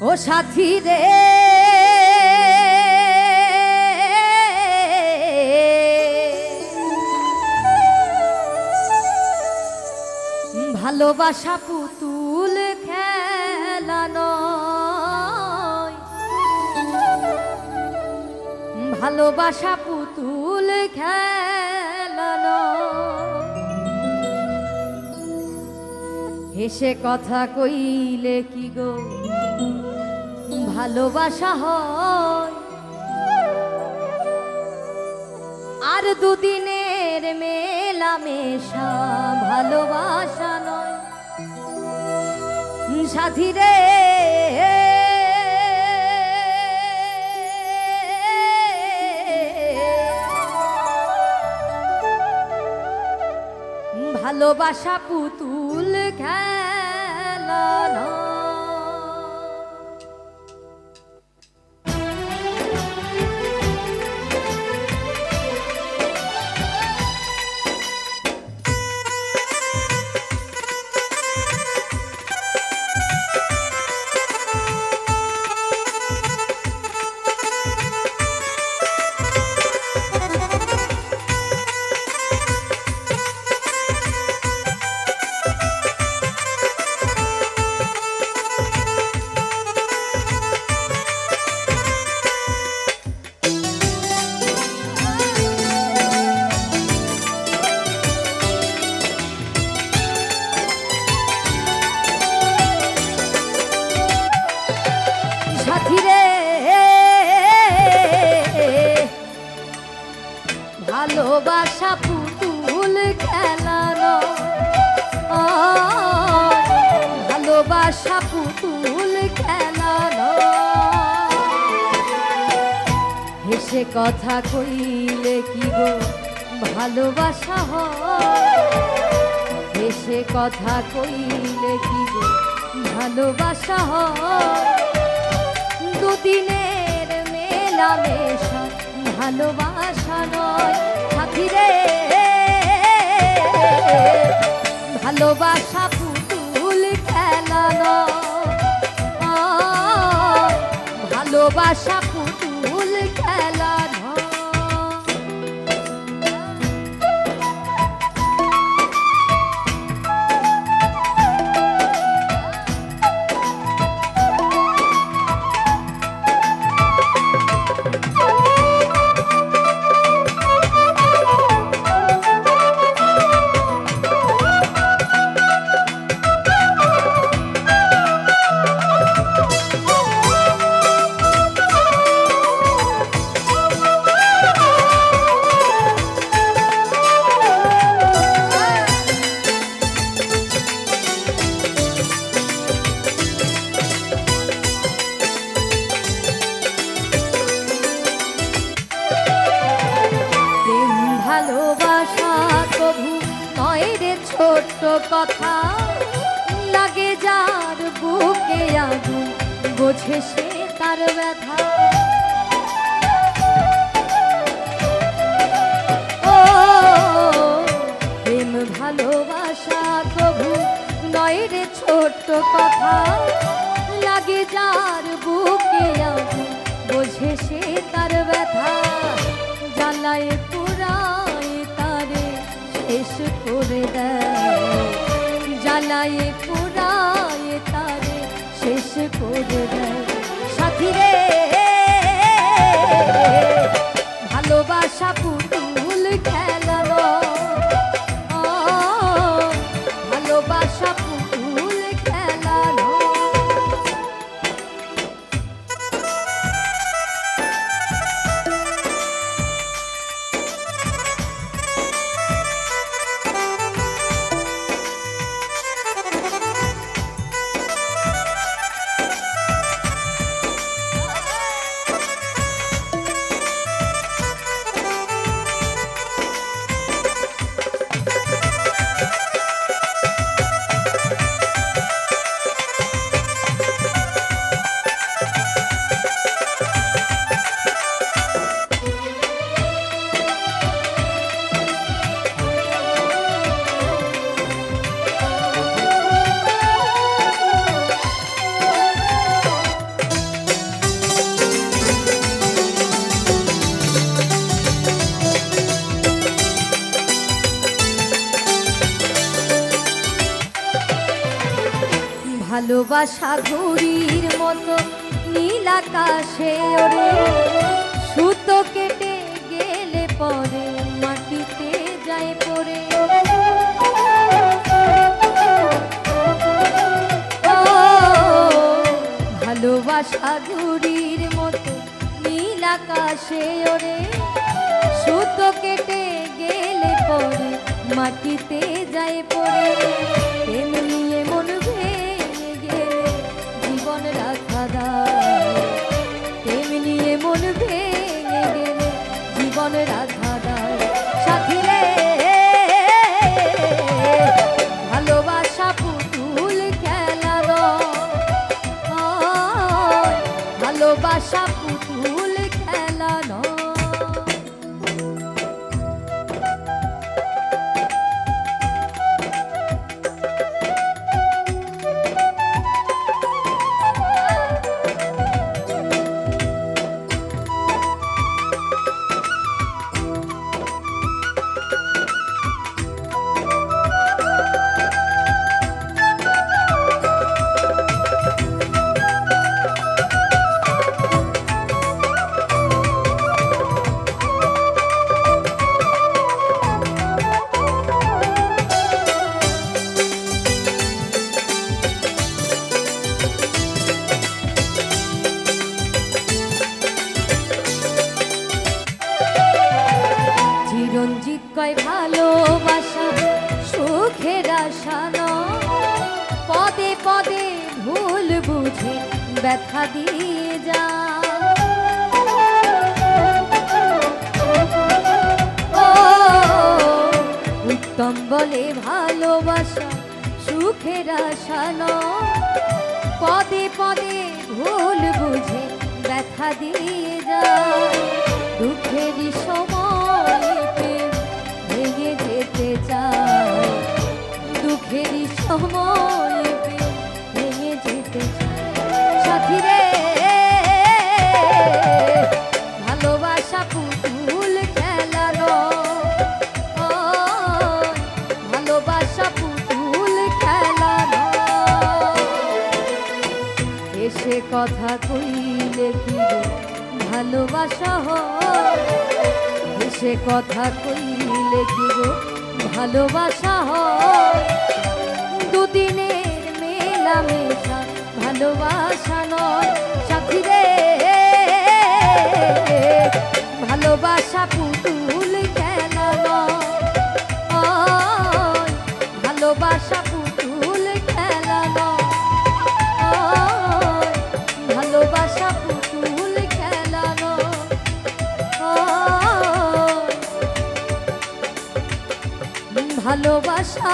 ও সাথী রে ভালোবাসা পুতুল খেলা নয়, ভালোবাসা পুতুল খেলা নয়। হেসে কথা কইলে কি গো ভালোবাসা হয়? আর দুদিনের মেলামেশা ভালোবাসা নয়। সাথী রে ভালোবাসা পুতুল খেলা নয়। ভালোবাসা পুতুল খেলা নয়, ভালোবাসা পুতুল খেলা নয়। হেসে কথা কইলে কি গো ভালোবাসা হয়? হেসে কথা কইলে কি গো ভালোবাসা হয়? দুদিনের মেলামেশা ভালোবাসা নয়। সাথী রে ভালোবাসা পুতুল খেলা নয়, ভালোবাসা পুতুল খেলা নয়। ভালোবাসা কভু নয় রে ছোট্ট কথা, লাগে যার বুকে আগুন বোঝে সে তার ব্যথা। ও প্রেম ভালোবাসা কভু নয় রে ছোট্ট কথা, লাগে যার বুকে আগুন বোঝে সে তার ব্যথা। জ্বালায় পুরায় তারে শেষ করে দেয়, জ্বালায় পুরায় তারে শেষ করে দেয়। সাথী রে ভালোবাসা পুতুল খেলা নয়, ভালোবাসা পুতুল খেলা নয়। ভালোবাসা ঘুড়ির মতো নীল আকাশে ওরে, সুতো কেটে গেলে পরে মাটিতে যায় পড়ে। ও ভালোবাসা ঘুড়ির মতো নীল আকাশে ওরে, সুতো কেটে গেলে পরে মাটিতে যায় পড়ে। তেমনি মন ভেঙে গেলে জীবন রাখা দায়, তেমনি মন ভেঙে গেলে জীবন রাখা দায়। সাথী রে ভালোবাসা পুতুল খেলা নয়, ভালোবাসা পুতুল খেলা নয়। চিরঞ্জিত কয় ভালোবাসা সুখের আশা নয়, পদে পদে ভুল বুঝে ব্যথা দিয়ে যা। ও উত্তম বলে ভালোবাসা সুখের আশা নয়, পদে পদে ভুল বুঝে ব্যথা দিয়ে যা। দুঃখেরই সময় ভেঙে যেতে চায়, দুঃখেরই সময় ভেঙে যেতে চায়। সাথী রে ভালোবাসা পুতুল খেলা নয়, ভালোবাসা পুতুল খেলা নয়। এসে কথা কইলে কি ভালোবাসা হয়, এসে কথা কইলে কি গো ভালোবাসা হয়। দুদিনের মেলামেশা ভালোবাসা নয়। সাথী রে ভালোবাসা পুতুল খেলা নয়, ভালোবাসা পুতুল খেলা নয়, ভালোবাসা পুতুল খেলা নয়। ভালোবাসা